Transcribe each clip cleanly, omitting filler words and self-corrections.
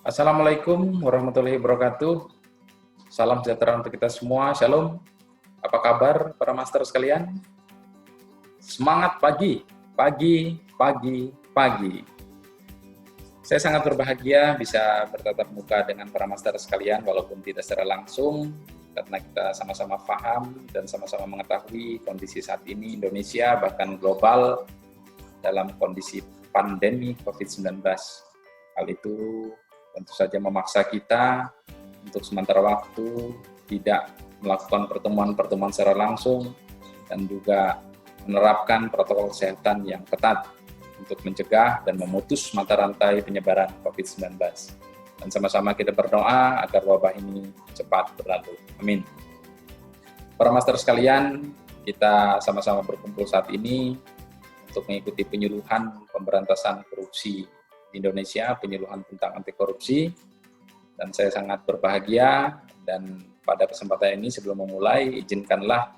Assalamualaikum warahmatullahi wabarakatuh. Salam sejahtera untuk kita semua. Shalom. Apa kabar para master sekalian? Semangat pagi, pagi, pagi, pagi. Saya sangat berbahagia bisa bertatap muka dengan para master sekalian walaupun tidak secara langsung, karena kita sama-sama paham dan sama-sama mengetahui kondisi saat ini Indonesia bahkan global dalam kondisi pandemi COVID-19. Hal itu tentu saja memaksa kita untuk sementara waktu tidak melakukan pertemuan-pertemuan secara langsung dan juga menerapkan protokol kesehatan yang ketat untuk mencegah dan memutus mata rantai penyebaran COVID-19. Dan sama-sama kita berdoa agar wabah ini cepat berlalu. Amin. Para master sekalian, kita sama-sama berkumpul saat ini untuk mengikuti penyuluhan pemberantasan korupsi Indonesia, penyuluhan tentang anti korupsi, dan saya sangat berbahagia. Dan pada kesempatan ini sebelum memulai, izinkanlah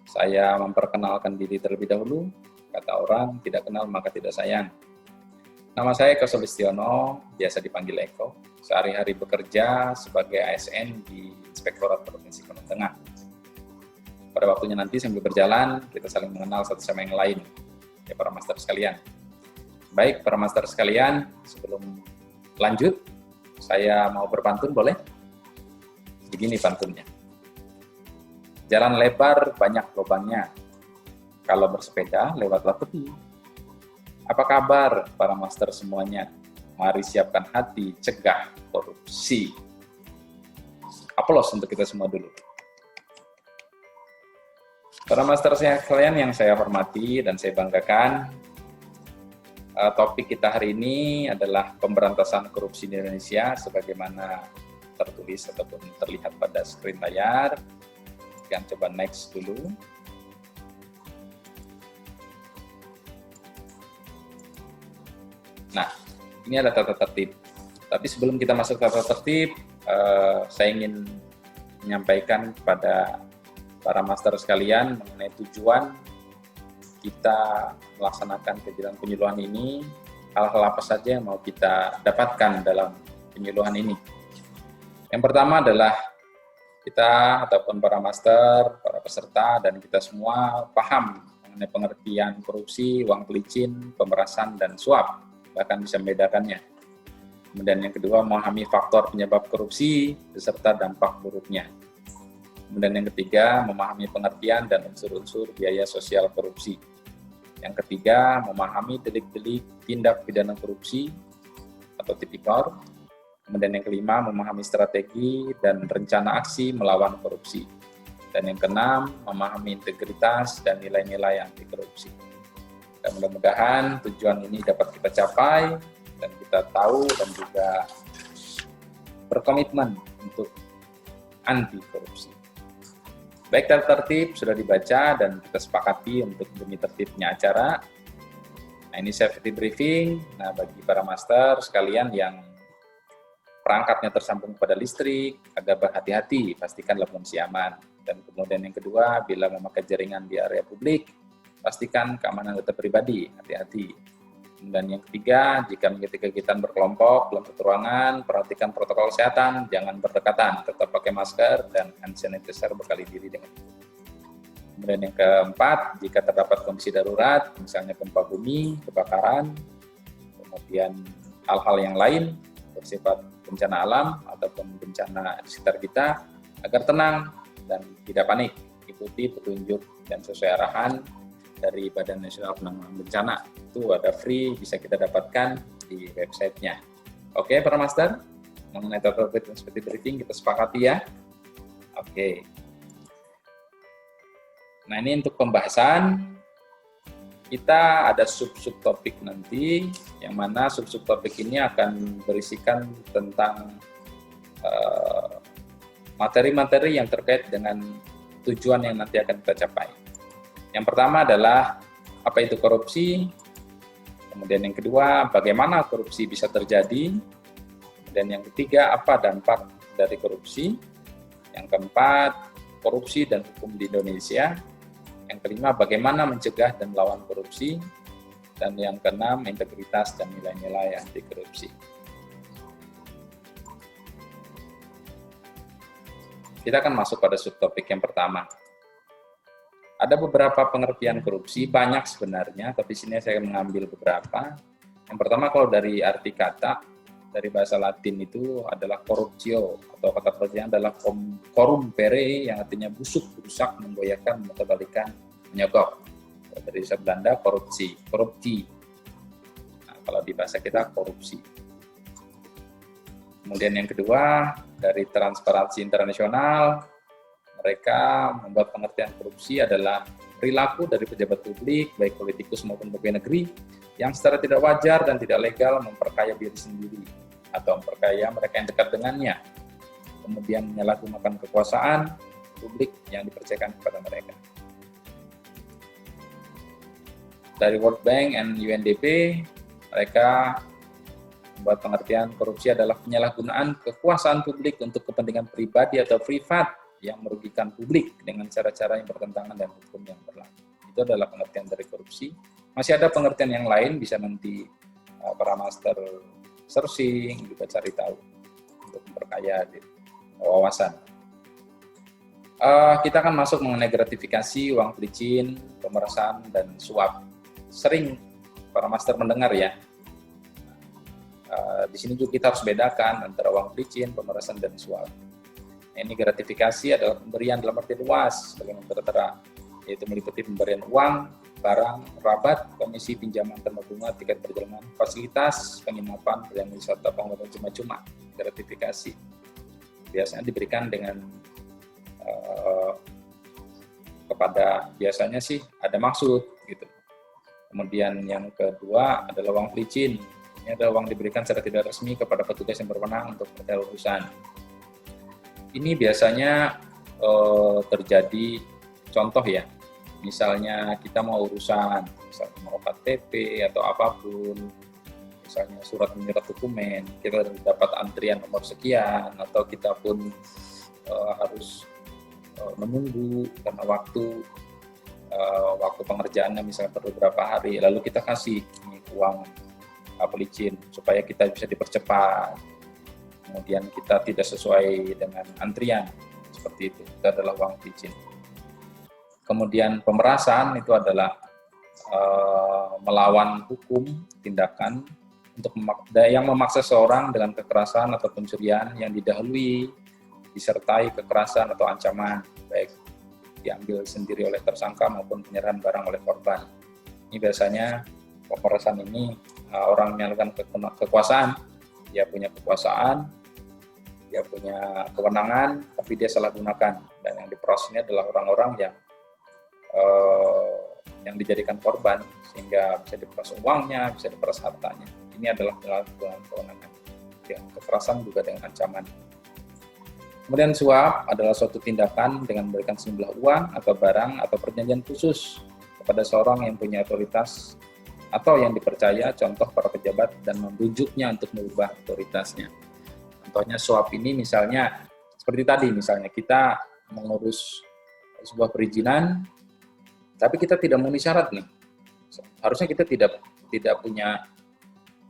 saya memperkenalkan diri terlebih dahulu. Kata orang, tidak kenal maka tidak sayang. Nama saya Eko Sulistiono, biasa dipanggil Eko. Sehari-hari bekerja sebagai ASN di Inspektorat Provinsi Kalimantan Tengah. Pada waktunya nanti sambil berjalan, kita saling mengenal satu sama yang lain, ya para master sekalian. Baik, para master sekalian, sebelum lanjut, saya mau berpantun, boleh? Begini pantunnya. Jalan lebar, banyak lubangnya. Kalau bersepeda, lewatlah tepi. Apa kabar, para master semuanya? Mari siapkan hati, cegah korupsi. Aplaus untuk kita semua dulu. Para master sekalian yang saya hormati dan saya banggakan, topik kita hari ini adalah pemberantasan korupsi di Indonesia sebagaimana tertulis ataupun terlihat pada screen layar. Yang coba next dulu. Nah, ini ada tata tertib. Tapi sebelum kita masuk ke tata tertib, saya ingin menyampaikan kepada para master sekalian mengenai tujuan kita melaksanakan kegiatan penyuluhan ini, hal-hal apa saja yang mau kita dapatkan dalam penyuluhan ini. Yang pertama adalah kita ataupun para master, para peserta, dan kita semua paham mengenai pengertian korupsi, uang pelicin, pemerasan, dan suap, bahkan bisa membedakannya. Kemudian yang kedua, memahami faktor penyebab korupsi beserta dampak buruknya. Kemudian yang ketiga, memahami pengertian dan unsur-unsur biaya sosial korupsi. Yang ketiga, memahami delik-delik tindak pidana korupsi atau tipikor. Kemudian yang kelima, memahami strategi dan rencana aksi melawan korupsi. Dan yang keenam, memahami integritas dan nilai-nilai anti korupsi. Dan mudah-mudahan tujuan ini dapat kita capai dan kita tahu dan juga berkomitmen untuk anti korupsi. Baik, tata tertib sudah dibaca dan kita sepakati untuk demi tertibnya acara. Nah, ini safety briefing. Nah, bagi para master sekalian yang perangkatnya tersambung pada listrik, agar berhati-hati, pastikanlah fungsi aman. Dan kemudian yang kedua, bila memakai jaringan di area publik, pastikan keamanan data pribadi, hati-hati. Dan yang ketiga, jika mengikuti kegiatan berkelompok dalam satu ruangan, perhatikan protokol kesehatan, jangan berdekatan, tetap pakai masker dan hand sanitizer berkali diri dengan. Kemudian yang keempat, jika terdapat kondisi darurat, misalnya gempa bumi, kebakaran, kemudian hal-hal yang lain bersifat bencana alam ataupun bencana di sekitar kita, agar tenang dan tidak panik, ikuti petunjuk dan sesuai arahan dari Badan Nasional Penanggulangan Bencana. Itu ada free, bisa kita dapatkan di websitenya. Oke, para master, mengenai tata tertib dan seperti briefing kita sepakati ya. Oke. Nah, ini untuk pembahasan, kita ada sub-sub topik nanti, yang mana sub-sub topik ini akan berisikan tentang materi-materi yang terkait dengan tujuan yang nanti akan kita capai. Yang pertama adalah apa itu korupsi, kemudian yang kedua bagaimana korupsi bisa terjadi, kemudian yang ketiga apa dampak dari korupsi, yang keempat korupsi dan hukum di Indonesia, yang kelima bagaimana mencegah dan melawan korupsi, dan yang keenam integritas dan nilai-nilai anti korupsi. Kita akan masuk pada subtopik yang pertama. Ada beberapa pengertian korupsi, banyak sebenarnya, tapi sini saya mengambil beberapa. Yang pertama, kalau dari arti kata, dari bahasa Latin itu adalah corruptio, atau kata kerjanya adalah corrumpere, yang artinya busuk, rusak, menggoyahkan, memutarbalikan, menyogok. Dari bahasa Belanda, korupsi. Nah, kalau di bahasa kita, korupsi. Kemudian yang kedua, dari Transparansi Internasional, mereka membuat pengertian korupsi adalah perilaku dari pejabat publik, baik politikus maupun pegawai negeri, yang secara tidak wajar dan tidak legal memperkaya diri sendiri atau memperkaya mereka yang dekat dengannya, kemudian menyalahgunakan kekuasaan publik yang dipercayakan kepada mereka. Dari World Bank and UNDP, mereka membuat pengertian korupsi adalah penyalahgunaan kekuasaan publik untuk kepentingan pribadi atau privat yang merugikan publik dengan cara-cara yang bertentangan dengan hukum yang berlaku. Itu adalah pengertian dari korupsi. Masih ada pengertian yang lain, bisa nanti para master searching, juga cari tahu untuk memperkaya wawasan. Kita akan masuk mengenai gratifikasi, uang pelicin, pemerasan, dan suap. Sering para master mendengar ya. Di sini juga kita harus bedakan antara uang pelicin, pemerasan, dan suap. Ini gratifikasi adalah pemberian dalam arti luas, sebagaimana tertera, yaitu meliputi pemberian uang, barang, rabat, komisi, pinjaman tanpa bunga, tiket perjalanan, fasilitas, penginapan, dan wisata, pengumuman cuma-cuma. Gratifikasi biasanya diberikan dengan kepada, biasanya sih ada maksud gitu. Kemudian yang kedua adalah uang pelicin. Ini adalah uang diberikan secara tidak resmi kepada petugas yang berwenang untuk detail urusan. Ini biasanya terjadi, contoh ya, misalnya kita mau urusan, misalnya mau KTP atau apapun, misalnya surat menyurat dokumen, kita dapat antrian nomor sekian, atau kita pun harus menunggu karena waktu pengerjaannya misalnya perlu beberapa hari, lalu kita kasih uang pelicin supaya kita bisa dipercepat, kemudian kita tidak sesuai dengan antrian, seperti itu adalah uang pelicin. Kemudian pemerasan itu adalah melawan hukum, tindakan untuk yang memaksa seorang dengan kekerasan atau pencurian yang didahului disertai kekerasan atau ancaman, baik diambil sendiri oleh tersangka maupun penyerahan barang oleh korban. Ini biasanya pemerasan ini orang menyalahkan kekuasaan, dia punya kekuasaan, dia punya kewenangan, tapi dia salah gunakan, dan yang diperas ini adalah orang-orang yang dijadikan korban, sehingga bisa diperas uangnya, bisa diperas hartanya. Ini adalah penyalahgunaan kewenangan. Kekerasan juga dengan ancaman. Kemudian suap adalah suatu tindakan dengan memberikan sejumlah uang atau barang atau perjanjian khusus kepada seorang yang punya otoritas atau yang dipercaya, contoh para pejabat, dan membujuknya untuk mengubah otoritasnya. Contohnya suap ini misalnya seperti tadi, misalnya kita mengurus sebuah perizinan, tapi kita tidak memenuhi syarat nih. Harusnya kita tidak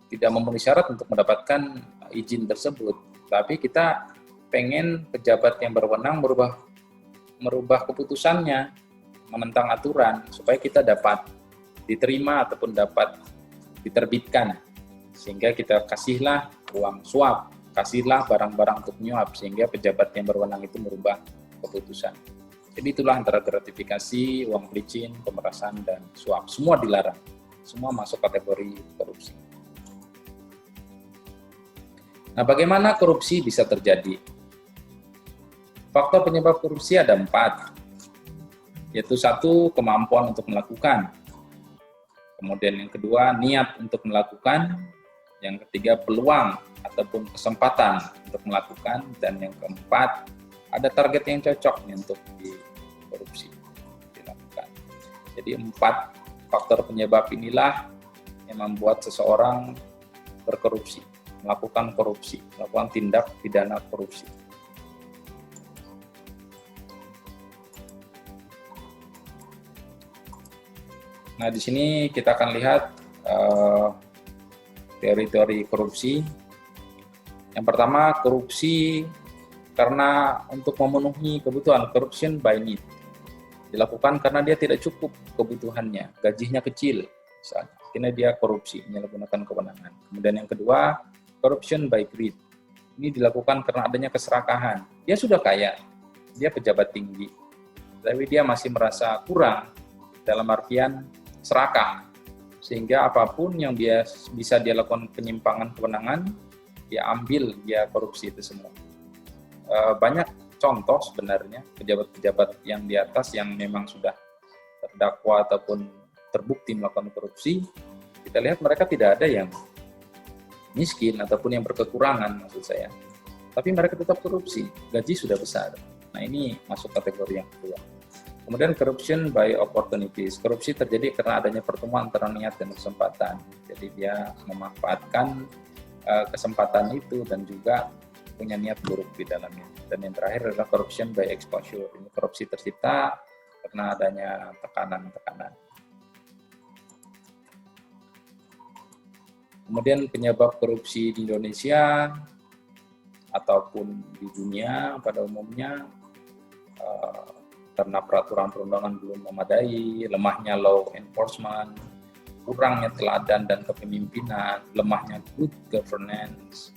memenuhi syarat untuk mendapatkan izin tersebut, tapi kita pengen pejabat yang berwenang merubah keputusannya, menentang aturan supaya kita dapat diterima ataupun dapat diterbitkan, sehingga kita kasihlah uang suap, kasihlah barang-barang untuk menyuap, sehingga pejabat yang berwenang itu merubah keputusan. Jadi itulah antara gratifikasi, uang pelicin, pemerasan, dan suap. Semua dilarang, semua masuk kategori korupsi. Nah, bagaimana korupsi bisa terjadi? Faktor penyebab korupsi ada 4, yaitu 1, kemampuan untuk melakukan. Kemudian yang kedua, niat untuk melakukan. Yang ketiga, peluang ataupun kesempatan untuk melakukan. Dan yang keempat, ada target yang cocok untuk dikorupsi, dilakukan. Jadi 4 faktor penyebab inilah yang membuat seseorang berkorupsi, melakukan korupsi, melakukan tindak pidana korupsi. Nah, di sini kita akan lihat teori-teori korupsi. Yang pertama, korupsi karena untuk memenuhi kebutuhan, corruption by need. Dilakukan karena dia tidak cukup kebutuhannya, gajinya kecil, misalnya. Akhirnya dia korupsi, menyalahgunakan kewenangan. Kemudian yang kedua, corruption by greed. Ini dilakukan karena adanya keserakahan. Dia sudah kaya, dia pejabat tinggi, tapi dia masih merasa kurang dalam artian serakah. Sehingga apapun yang dia bisa dia lakukan penyimpangan kewenangan, dia ambil, dia korupsi itu semua. Banyak contoh sebenarnya pejabat-pejabat yang di atas yang memang sudah terdakwa ataupun terbukti melakukan korupsi, kita lihat mereka tidak ada yang miskin ataupun yang berkekurangan maksud saya. Tapi mereka tetap korupsi, gaji sudah besar. Nah ini masuk kategori yang kedua. Kemudian corruption by opportunities. Korupsi terjadi karena adanya pertemuan antara niat dan kesempatan. Jadi dia memanfaatkan kesempatan itu dan juga punya niat buruk di dalamnya. Dan yang terakhir adalah corruption by exposure. Ini korupsi tercipta karena adanya tekanan-tekanan. Kemudian penyebab korupsi di Indonesia ataupun di dunia pada umumnya karena peraturan perundangan belum memadai, lemahnya law enforcement, kurangnya teladan dan kepemimpinan, lemahnya good governance,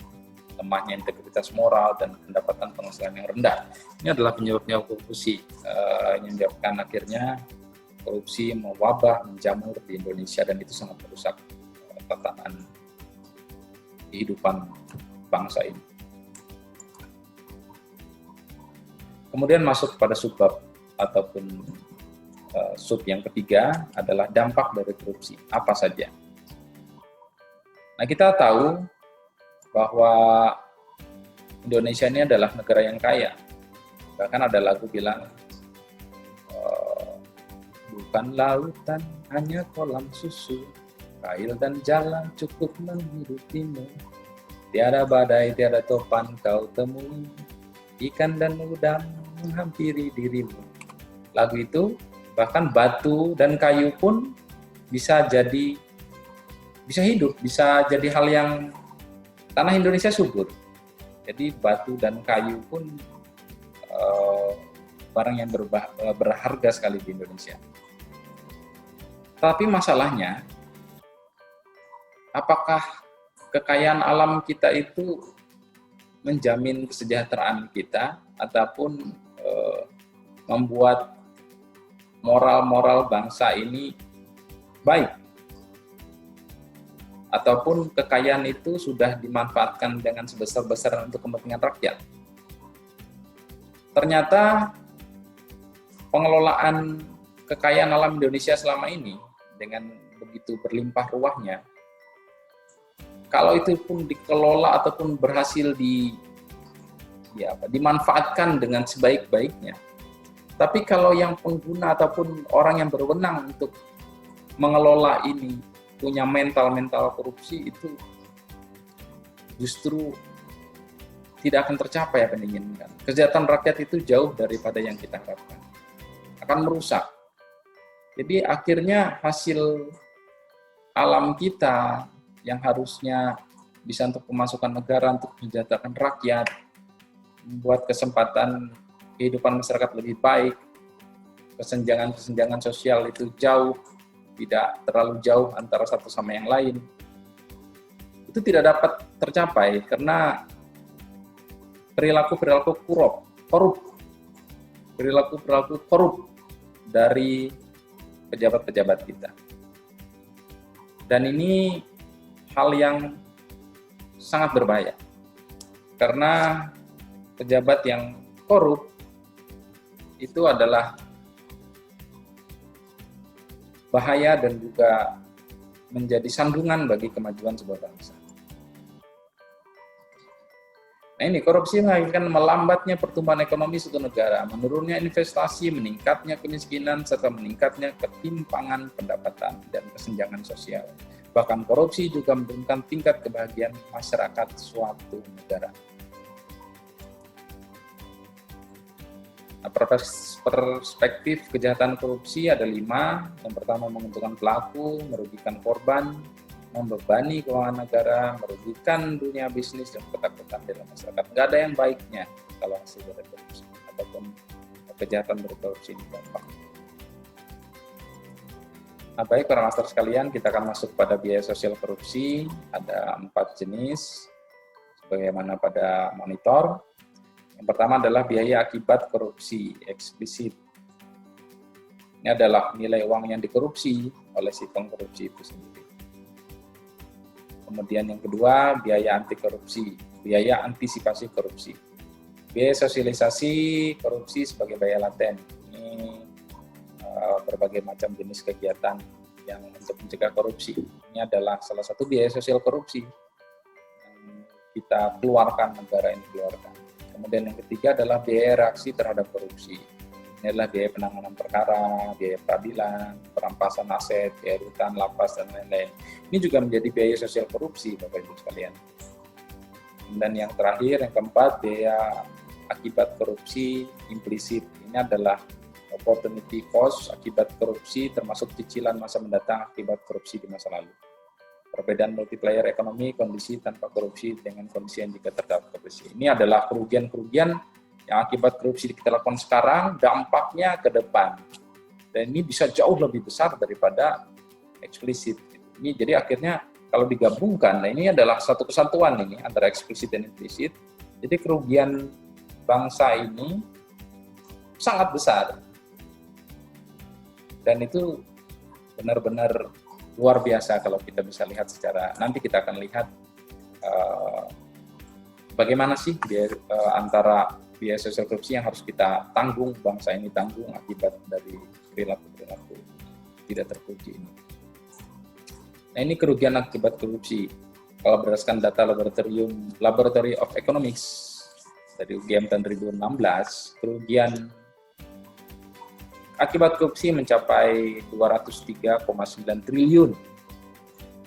lemahnya integritas moral, dan pendapatan penghasilan yang rendah. Ini adalah penyebabnya korupsi yang menyebabkan akhirnya korupsi mewabah, menjamur di Indonesia, dan itu sangat merusak tatanan kehidupan bangsa ini. Kemudian masuk pada subbab ataupun sub yang ketiga adalah dampak dari korupsi. Apa saja? Nah, kita tahu bahwa Indonesia ini adalah negara yang kaya. Bahkan ada lagu bilang, bukan lautan, hanya kolam susu, kail dan jalan cukup menghidupimu. Tiada badai, tiada topan kau temui, ikan dan udang menghampiri dirimu. Lagu itu, bahkan batu dan kayu pun bisa hidup, bisa jadi hal yang tanah Indonesia subur. Jadi batu dan kayu pun barang yang berharga sekali di Indonesia. Tapi masalahnya, apakah kekayaan alam kita itu menjamin kesejahteraan kita ataupun membuat moral-moral bangsa ini baik? Ataupun kekayaan itu sudah dimanfaatkan dengan sebesar-besaran untuk kepentingan rakyat? Ternyata pengelolaan kekayaan alam Indonesia selama ini dengan begitu berlimpah ruahnya, kalau itu pun dikelola ataupun berhasil dimanfaatkan dengan sebaik-baiknya, tapi kalau yang pengguna ataupun orang yang berwenang untuk mengelola ini punya mental korupsi, itu justru tidak akan tercapai apa yang diinginkan. Kesejahteraan rakyat itu jauh daripada yang kita harapkan. Akan merusak. Jadi akhirnya hasil alam kita yang harusnya bisa untuk pemasukan negara, untuk mensejahterakan rakyat, membuat kesempatan kehidupan masyarakat lebih baik, kesenjangan sosial itu jauh, tidak terlalu jauh antara satu sama yang lain, itu tidak dapat tercapai karena perilaku korup dari pejabat-pejabat kita. Dan ini hal yang sangat berbahaya, karena pejabat yang korup itu adalah bahaya dan juga menjadi sandungan bagi kemajuan sebuah bangsa. Nah ini, korupsi mengakibatkan melambatnya pertumbuhan ekonomi suatu negara, menurunnya investasi, meningkatnya kemiskinan, serta meningkatnya ketimpangan pendapatan dan kesenjangan sosial. Bahkan korupsi juga menurunkan tingkat kebahagiaan masyarakat suatu negara. Nah, perspektif kejahatan korupsi ada 5. Yang pertama, menguntungkan pelaku, merugikan korban, membebani keuangan negara, merugikan dunia bisnis dan ketakutan dalam masyarakat. Nggak ada yang baiknya kalau hasil dari korupsi ataupun kejahatan berkorupsi ini gampang. Nah, baik para master sekalian, kita akan masuk pada biaya sosial korupsi. Ada 4 jenis, sebagaimana pada monitor. Yang pertama adalah biaya akibat korupsi eksplisit. Ini adalah nilai uang yang dikorupsi oleh si pengkorupsi itu sendiri. Kemudian yang kedua, biaya anti korupsi, biaya antisipasi korupsi. Biaya sosialisasi korupsi sebagai biaya laten. Ini berbagai macam jenis kegiatan yang untuk mencegah korupsi. Ini adalah salah satu biaya sosial korupsi yang kita keluarkan, negara ini keluarkan. Kemudian yang ketiga adalah biaya reaksi terhadap korupsi. Ini adalah biaya penanganan perkara, biaya peradilan, perampasan aset, biaya rutan, lapas, dan lain-lain. Ini juga menjadi biaya sosial korupsi, Bapak Ibu sekalian. Dan yang terakhir, yang keempat, biaya akibat korupsi implisit. Ini adalah opportunity cost akibat korupsi, termasuk cicilan masa mendatang akibat korupsi di masa lalu. Perbedaan multiplier ekonomi, kondisi tanpa korupsi dengan kondisi yang jika terdapat korupsi. Ini adalah kerugian-kerugian yang akibat korupsi kita lakukan sekarang, dampaknya ke depan. Dan ini bisa jauh lebih besar daripada eksplisit. Ini jadi akhirnya kalau digabungkan, nah ini adalah satu kesatuan ini antara eksplisit dan implisit. Jadi kerugian bangsa ini sangat besar. Dan itu benar-benar luar biasa kalau kita bisa lihat secara, nanti kita akan lihat bagaimana sih antara biaya sosial korupsi yang harus kita tanggung, bangsa ini tanggung akibat dari perilaku-perilaku tidak terpuji ini. Nah, ini kerugian akibat korupsi. Kalau berdasarkan data Laboratory of Economics dari UGM tahun 2016, kerugian akibat korupsi mencapai 203,9 triliun.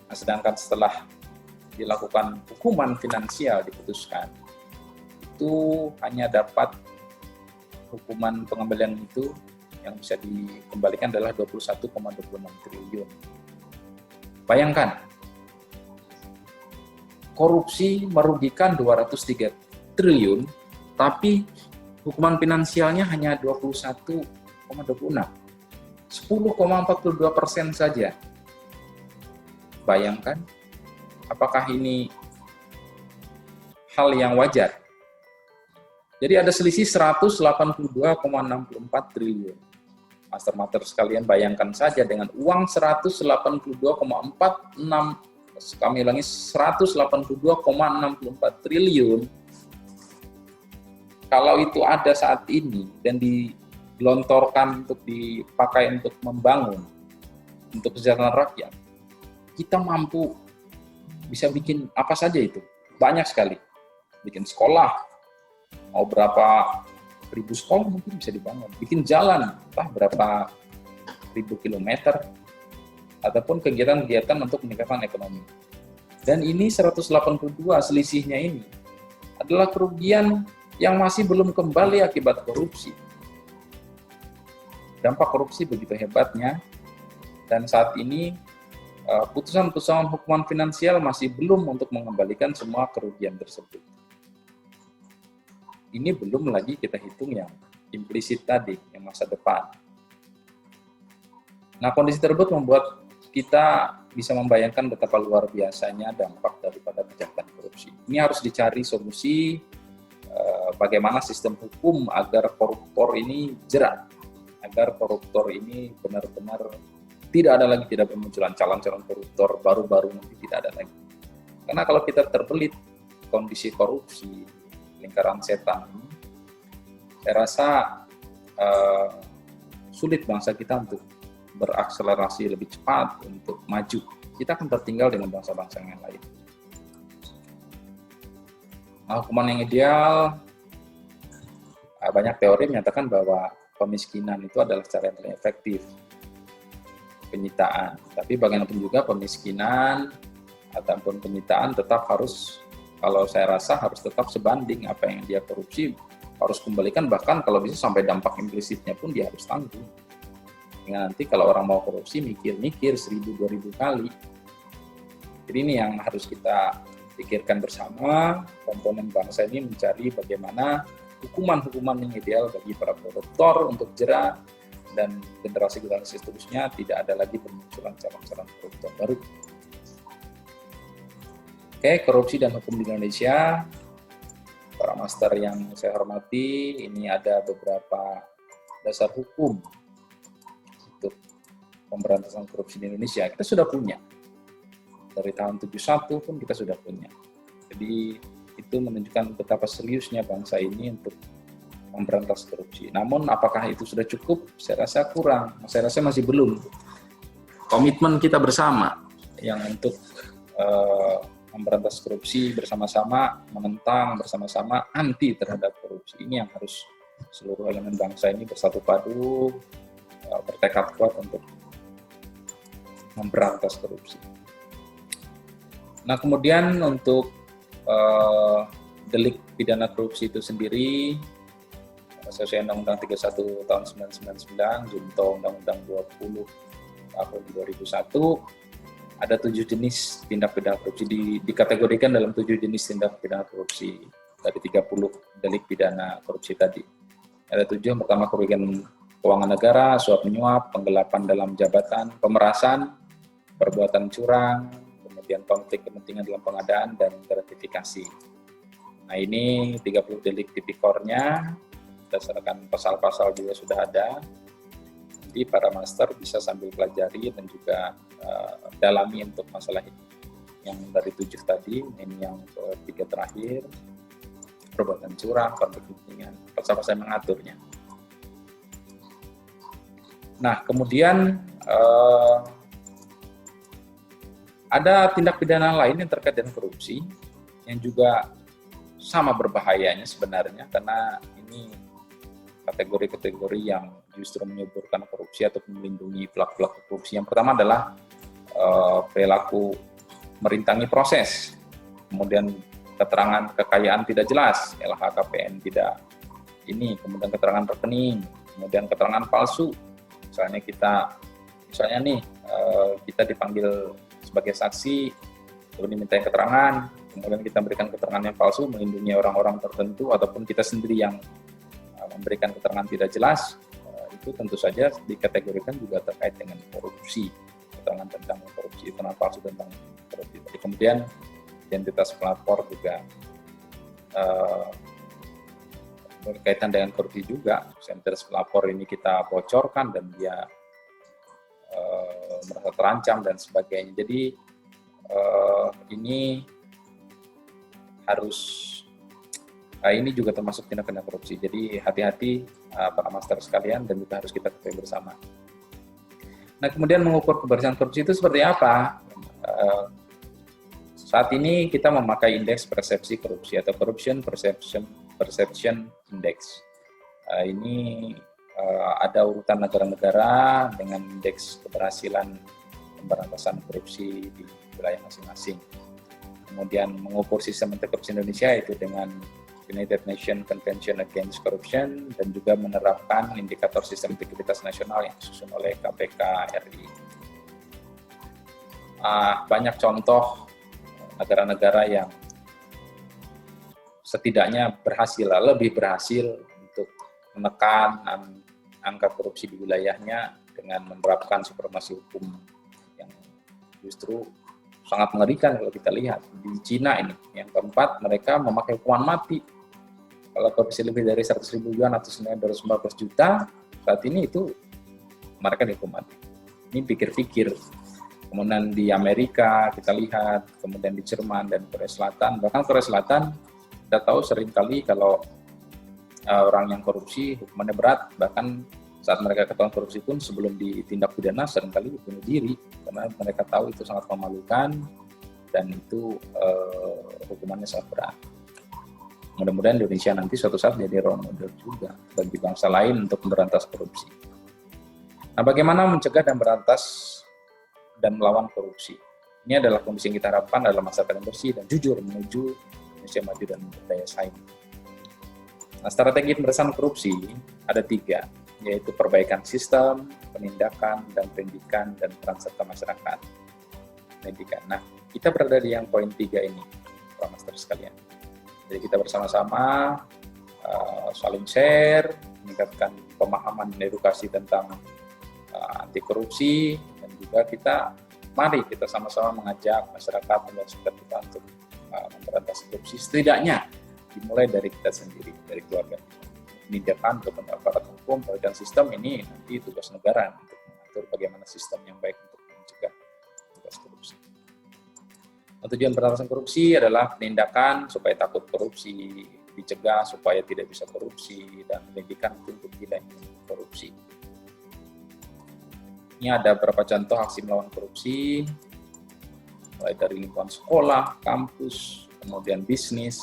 Nah, sedangkan setelah dilakukan hukuman finansial diputuskan, itu hanya dapat hukuman pengembalian itu yang bisa dikembalikan adalah 21,26 triliun. Bayangkan, korupsi merugikan 203 triliun, tapi hukuman finansialnya hanya 21,26, 10,42% saja. Bayangkan, apakah ini hal yang wajar? Jadi ada selisih 182,64 triliun. Master-master sekalian, bayangkan saja dengan uang 182,64 triliun. Kalau itu ada saat ini dan dilontorkan untuk dipakai untuk membangun, untuk kesejahteraan rakyat, kita mampu bisa bikin apa saja itu. Banyak sekali. Bikin sekolah, mau berapa ribu sekolah mungkin bisa dibangun. Bikin jalan, entah berapa ribu kilometer, ataupun kegiatan-kegiatan untuk meningkatkan ekonomi. Dan ini 182 selisihnya ini adalah kerugian yang masih belum kembali akibat korupsi. Dampak korupsi begitu hebatnya, dan saat ini putusan-putusan hukuman finansial masih belum untuk mengembalikan semua kerugian tersebut. Ini belum lagi kita hitung yang implisit tadi, yang masa depan. Nah, kondisi tersebut membuat kita bisa membayangkan betapa luar biasanya dampak daripada kejahatan korupsi. Ini harus dicari solusi bagaimana sistem hukum agar koruptor ini jerat, agar koruptor ini benar-benar tidak ada lagi, tidak bermunculan calon-calon koruptor baru-baru, nanti tidak ada lagi. Karena kalau kita terbelit kondisi korupsi, lingkaran setan ini, saya rasa sulit bangsa kita untuk berakselerasi lebih cepat untuk maju. Kita akan tertinggal dengan bangsa-bangsa yang lain. Nah, hukuman yang ideal, banyak teori menyatakan bahwa pemiskinan itu adalah cara yang paling efektif, penyitaan. Tapi bagaimanapun juga pemiskinan ataupun penyitaan tetap harus, kalau saya rasa harus tetap sebanding apa yang dia korupsi, harus kembalikan, bahkan kalau bisa sampai dampak implisitnya pun dia harus tanggung. Nanti kalau orang mau korupsi mikir-mikir 1000-2000 kali. Jadi ini yang harus kita pikirkan bersama, komponen bangsa ini mencari bagaimana hukuman-hukuman yang ideal bagi para koruptor untuk jera, dan generasi-generasi seterusnya tidak ada lagi bermunculan calon-calon koruptor baru. Oke, korupsi dan hukum di Indonesia. Para master yang saya hormati, ini ada beberapa dasar hukum untuk pemberantasan korupsi di Indonesia. Kita sudah punya. Dari tahun 71 pun kita sudah punya. Jadi itu menunjukkan betapa seriusnya bangsa ini untuk memberantas korupsi. Namun apakah itu sudah cukup? Saya rasa kurang. Saya rasa masih belum. Komitmen kita bersama yang untuk memberantas korupsi bersama-sama, menentang bersama-sama anti terhadap korupsi. Ini yang harus seluruh elemen bangsa ini bersatu padu, bertekad kuat untuk memberantas korupsi. Nah, kemudian untuk delik pidana korupsi itu sendiri, sesuai Undang-Undang 31 tahun 1999, junto Undang-Undang 20 tahun 2001, ada 7 jenis tindak pidana korupsi, dikategorikan dalam 7 jenis tindak pidana korupsi dari 30 delik pidana korupsi tadi. Ada 7, yang pertama kerugian keuangan negara, suap menyuap, penggelapan dalam jabatan, pemerasan, perbuatan curang, kemudian konflik kepentingan dalam pengadaan, dan gratifikasi. Nah, ini 30 delik tipikornya, berdasarkan pasal-pasal juga sudah ada. Jadi para master bisa sambil pelajari dan juga dalami untuk masalah ini. Yang dari 7 tadi, ini yang ketiga terakhir, perbuatan curang, konflik kepentingan, pasal-pasal yang mengaturnya. Nah, kemudian ada tindak pidana lain yang terkait dengan korupsi yang juga sama berbahayanya sebenarnya, karena ini kategori-kategori yang justru menyuburkan korupsi atau melindungi pelaku-pelaku korupsi. Yang pertama adalah perilaku merintangi proses, kemudian keterangan kekayaan tidak jelas, LHKPN tidak ini, kemudian keterangan rekening, kemudian keterangan palsu. Misalnya kita dipanggil sebagai saksi, kemudian diminta keterangan, kemudian kita berikan keterangan yang palsu melindungi orang-orang tertentu, ataupun kita sendiri yang memberikan keterangan tidak jelas, itu tentu saja dikategorikan juga terkait dengan korupsi, keterangan tentang korupsi, keterangan palsu tentang korupsi. Kemudian identitas pelapor juga berkaitan dengan korupsi juga. Identitas pelapor ini kita bocorkan dan dia merasa terancam dan sebagainya. Jadi ini juga termasuk tindak pidana korupsi. Jadi hati-hati para master sekalian, dan juga harus kita ketahui bersama. Nah, kemudian mengukur kebersihan korupsi itu seperti apa? Saat ini kita memakai indeks persepsi korupsi atau Corruption Perception Index. Ini ada urutan negara-negara dengan indeks keberhasilan pemberantasan korupsi di wilayah masing-masing. Kemudian mengukur sistem anti korupsi Indonesia itu dengan United Nations Convention Against Corruption, dan juga menerapkan indikator sistem integritas nasional yang disusun oleh KPK RI. Banyak contoh negara-negara yang setidaknya lebih berhasil untuk menekan angka korupsi di wilayahnya dengan menerapkan supremasi hukum yang justru sangat mengerikan kalau kita lihat. Di Cina ini, yang keempat, mereka memakai hukuman mati. Kalau korupsi lebih dari 100.000 yuan atau senilai 215 juta, saat ini itu mereka dihukum mati. Ini pikir-pikir. Kemudian di Amerika kita lihat, kemudian di Jerman dan Korea Selatan. Bahkan Korea Selatan kita tahu seringkali kalau orang yang korupsi hukumannya berat, bahkan saat mereka ketahuan korupsi pun sebelum ditindak pidana seringkali bunuh diri, karena mereka tahu itu sangat memalukan dan itu hukumannya sangat berat. Mudah-mudahan Indonesia nanti suatu saat jadi role model juga bagi bangsa lain untuk memberantas korupsi. Nah, bagaimana mencegah dan berantas dan melawan korupsi? Ini adalah kondisi yang kita harapkan dalam masyarakat yang bersih dan jujur menuju Indonesia maju dan berdaya saing. Nah, strategi pemberantasan korupsi ada 3, yaitu perbaikan sistem, penindakan, dan pendidikan dan peran serta masyarakat. Pendidikan. Nah, kita berada di yang poin 3 ini, para master sekalian. Jadi kita bersama-sama saling share, meningkatkan pemahaman dan edukasi tentang anti korupsi, dan juga mari kita sama-sama mengajak masyarakat dan sekitar kita untuk memberantas korupsi. Setidaknya dimulai dari kita sendiri, dari keluarga. Penindakan kepada aparat hukum, dan sistem ini nanti tugas negara untuk mengatur bagaimana sistem yang baik untuk mencegah korupsi. Tujuan pemberantasan korupsi adalah penindakan supaya takut korupsi, dicegah supaya tidak bisa korupsi, dan pendidikan untuk tidak korupsi. Ini ada beberapa contoh aksi melawan korupsi, mulai dari lingkungan sekolah, kampus, kemudian bisnis,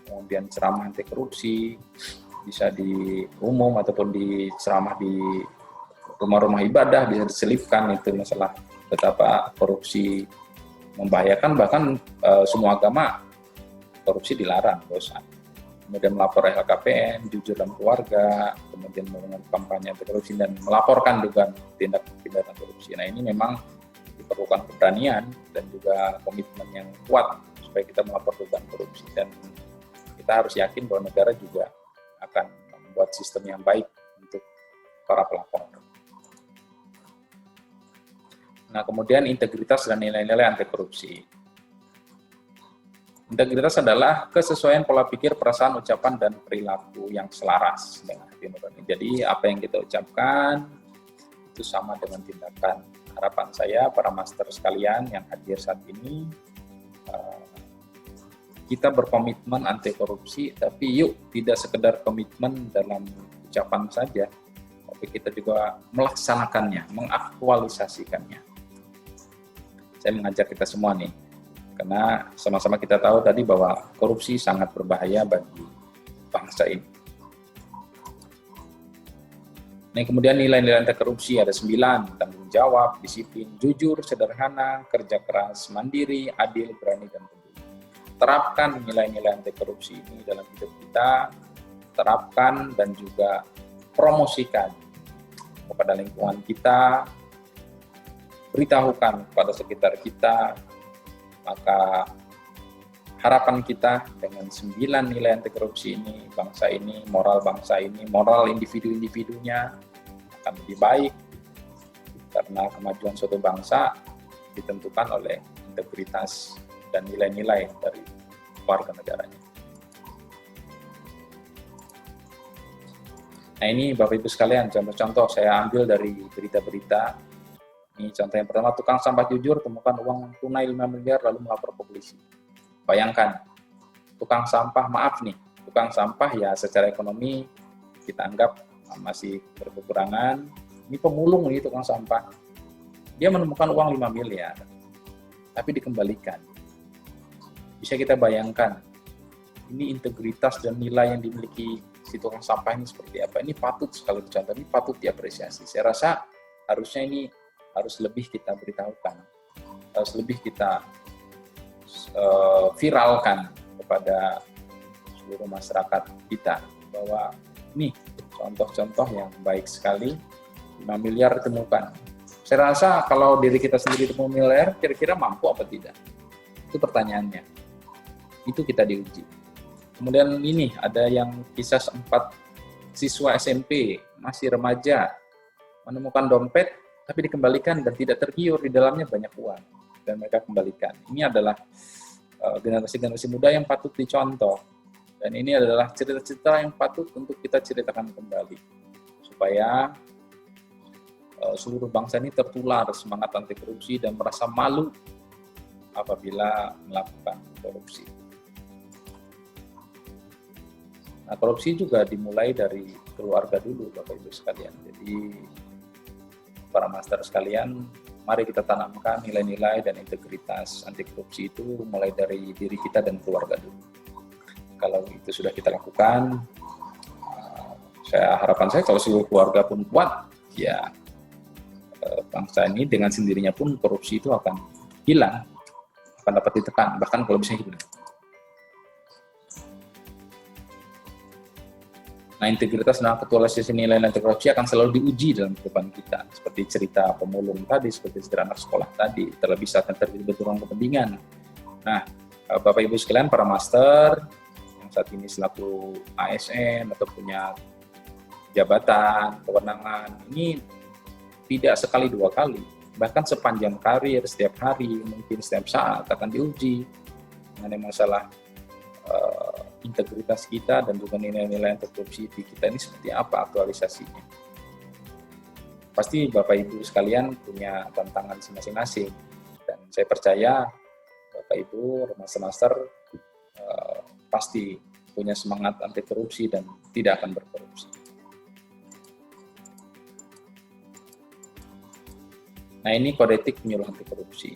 kemudian ceramah anti korupsi, bisa di umum ataupun di ceramah di rumah-rumah ibadah, bisa diselipkan itu masalah betapa korupsi membahayakan, bahkan semua agama korupsi dilarang, dosa. Kemudian melapor LHKPN, jujur dalam keluarga, kemudian melakukan kampanye anti korupsi dan melaporkan dugaan tindak pidana korupsi. Nah, ini memang diperlukan keberanian dan juga komitmen yang kuat supaya kita melapor dugaan korupsi, dan kita harus yakin bahwa negara juga akan membuat sistem yang baik untuk para pelapor. Nah, kemudian integritas dan nilai-nilai anti korupsi. Integritas adalah kesesuaian pola pikir, perasaan, ucapan, dan perilaku yang selaras dengan hati nurani. Jadi apa yang kita ucapkan itu sama dengan tindakan. Harapan saya para master sekalian yang hadir saat ini, kita berkomitmen anti korupsi, tapi yuk tidak sekedar komitmen dalam ucapan saja, tapi kita juga melaksanakannya, mengaktualisasikannya. Saya mengajak kita semua nih, karena sama-sama kita tahu tadi bahwa korupsi sangat berbahaya bagi bangsa ini. Nah, kemudian nilai-nilai anti korupsi ada 9, tanggung jawab, disiplin, jujur, sederhana, kerja keras, mandiri, adil, berani, dan peduli. Terapkan nilai-nilai anti korupsi ini dalam hidup kita, terapkan dan juga promosikan kepada lingkungan kita, beritahukan kepada sekitar kita. Maka harapan kita dengan 9 nilai anti korupsi ini, bangsa ini, moral individu-individunya akan lebih baik, karena kemajuan suatu bangsa ditentukan oleh integritas dan nilai-nilai dari warga negaranya. Nah, ini Bapak Ibu sekalian, contoh-contoh saya ambil dari berita-berita. Ini contoh yang pertama, tukang sampah jujur temukan uang tunai 5 miliar lalu melapor ke polisi. Bayangkan, tukang sampah ya secara ekonomi kita anggap masih berkekurangan. Ini pemulung nih tukang sampah. Dia menemukan uang 5 miliar, tapi dikembalikan. Bisa kita bayangkan, ini integritas dan nilai yang dimiliki si tukang sampah ini seperti apa. Ini patut sekali dicontoh, ini patut diapresiasi. Saya rasa harusnya ini harus lebih kita beritahukan, harus lebih kita viralkan kepada seluruh masyarakat kita, bahwa ini contoh-contoh yang baik sekali, 5 miliar ditemukan. Saya rasa kalau diri kita sendiri 5 miliar, kira-kira mampu apa tidak? Itu pertanyaannya. Itu kita diuji. Kemudian ini ada yang kisah 4 siswa SMP, masih remaja, menemukan dompet, tapi dikembalikan dan tidak tergiur, di dalamnya banyak uang, dan mereka kembalikan. Ini adalah generasi-generasi muda yang patut dicontoh, dan ini adalah cerita-cerita yang patut untuk kita ceritakan kembali, supaya seluruh bangsa ini tertular semangat anti korupsi dan merasa malu apabila melakukan korupsi. Nah, korupsi juga dimulai dari keluarga dulu, Bapak Ibu sekalian. Jadi para master sekalian, mari kita tanamkan nilai-nilai dan integritas anti korupsi itu mulai dari diri kita dan keluarga dulu. Kalau itu sudah kita lakukan, harapan saya kalau seluruh keluarga pun kuat, ya bangsa ini dengan sendirinya pun korupsi itu akan hilang, akan dapat ditekan, bahkan kalau bisa hilang. Nah, integritas dan aktualisasi nilai anti korupsi akan selalu diuji dalam kehidupan kita. Seperti cerita pemulung tadi, seperti cerita anak sekolah tadi, terlebih saat yang terjadi benturan kepentingan. Nah, Bapak Ibu sekalian, para master yang saat ini selaku ASN atau punya jabatan, kewenangan, ini tidak sekali dua kali, bahkan sepanjang karir, setiap hari, mungkin setiap saat akan diuji mengenai masalah integritas kita dan juga nilai-nilai anti korupsi kita ini seperti apa aktualisasinya. Pasti Bapak Ibu sekalian punya tantangan masing-masing, dan saya percaya Bapak Ibu, master-master pasti punya semangat anti korupsi dan tidak akan berkorupsi. Nah, ini kode etik penyuluh anti korupsi.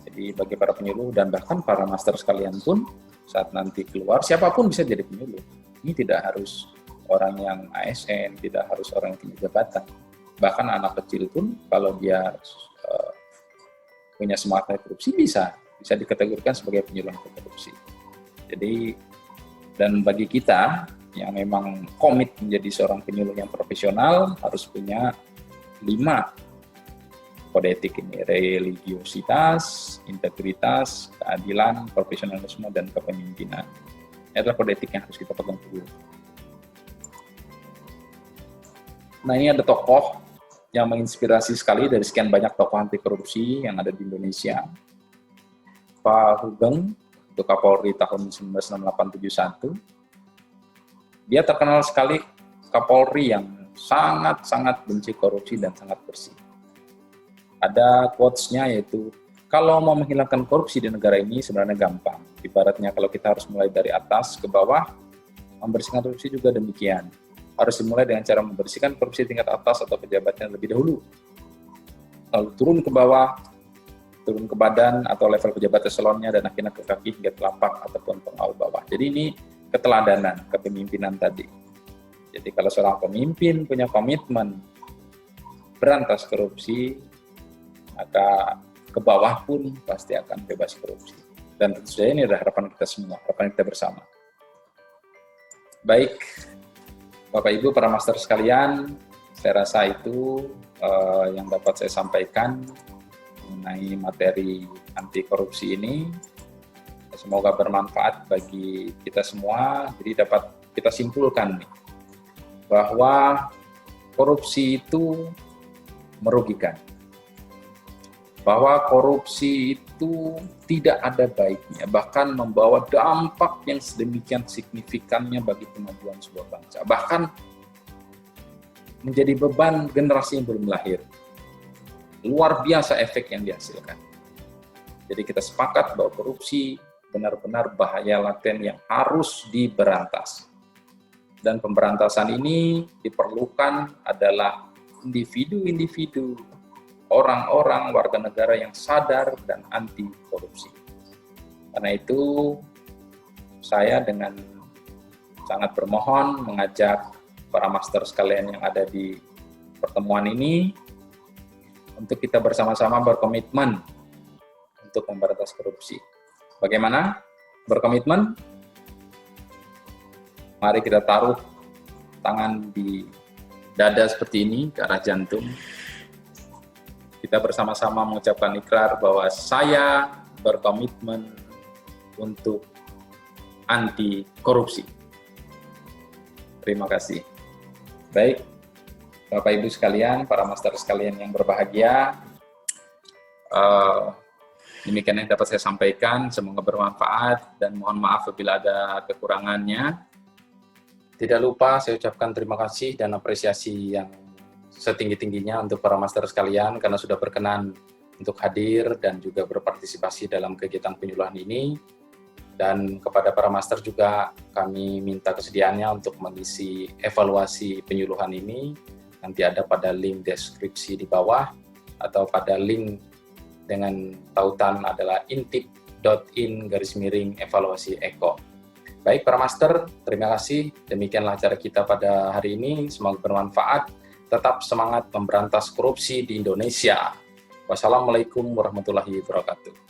Jadi bagi para penyuluh dan bahkan para master sekalian pun saat nanti keluar, siapapun bisa jadi penyuluh. Ini tidak harus orang yang ASN, tidak harus orang yang punya jabatan. Bahkan anak kecil pun kalau dia punya semangat anti korupsi bisa dikategorikan sebagai penyuluh anti korupsi. Jadi, dan bagi kita yang memang komit menjadi seorang penyuluh yang profesional harus punya 5 kode etik ini: religiositas, integritas, keadilan, profesionalisme, dan kepemimpinan. Ini adalah kode etik yang harus kita pegang teguh. Nah, ini ada tokoh yang menginspirasi sekali dari sekian banyak tokoh anti korupsi yang ada di Indonesia. Pak Hugeng, itu Kapolri tahun 1968-71. Dia terkenal sekali Kapolri yang sangat-sangat benci korupsi dan sangat bersih. Ada quotes-nya yaitu, kalau mau menghilangkan korupsi di negara ini sebenarnya gampang. Ibaratnya kalau kita harus mulai dari atas ke bawah, membersihkan korupsi juga demikian. Harus dimulai dengan cara membersihkan korupsi tingkat atas atau pejabatnya lebih dahulu. Lalu turun ke bawah, turun ke badan atau level pejabat eselonnya, dan akhirnya ke kaki hingga telapak ataupun pengawal bawah. Jadi ini keteladanan, kepemimpinan tadi. Jadi kalau seorang pemimpin punya komitmen berantas korupsi, maka ke bawah pun pasti akan bebas korupsi. Dan tentu saja ini adalah harapan kita semua, harapan kita bersama. Baik, Bapak Ibu, para master sekalian, saya rasa itu yang dapat saya sampaikan mengenai materi anti korupsi ini. Semoga bermanfaat bagi kita semua. Jadi dapat kita simpulkan nih, bahwa korupsi itu merugikan. Bahwa korupsi itu tidak ada baiknya, bahkan membawa dampak yang sedemikian signifikannya bagi kemajuan sebuah bangsa. Bahkan menjadi beban generasi yang belum lahir. Luar biasa efek yang dihasilkan. Jadi kita sepakat bahwa korupsi benar-benar bahaya laten yang harus diberantas. Dan pemberantasan ini diperlukan adalah individu-individu, orang-orang warga negara yang sadar dan anti korupsi. Karena itu saya dengan sangat bermohon mengajak para master sekalian yang ada di pertemuan ini untuk kita bersama-sama berkomitmen untuk memberantas korupsi. Bagaimana berkomitmen? Mari kita taruh tangan di dada seperti ini ke arah jantung. Kita bersama-sama mengucapkan ikrar bahwa saya berkomitmen untuk anti korupsi. Terima kasih. Baik, Bapak Ibu sekalian, para master sekalian yang berbahagia, demikian yang dapat saya sampaikan. Semoga bermanfaat dan mohon maaf apabila ada kekurangannya. Tidak lupa saya ucapkan terima kasih dan apresiasi yang setinggi-tingginya untuk para master sekalian karena sudah berkenan untuk hadir dan juga berpartisipasi dalam kegiatan penyuluhan ini. Dan kepada para master juga kami minta kesediaannya untuk mengisi evaluasi penyuluhan ini. Nanti ada pada link deskripsi di bawah atau pada link dengan tautan adalah intip.in/evaluasi eko. Baik para master, terima kasih. Demikianlah acara kita pada hari ini. Semoga bermanfaat. Tetap semangat memberantas korupsi di Indonesia. Wassalamualaikum warahmatullahi wabarakatuh.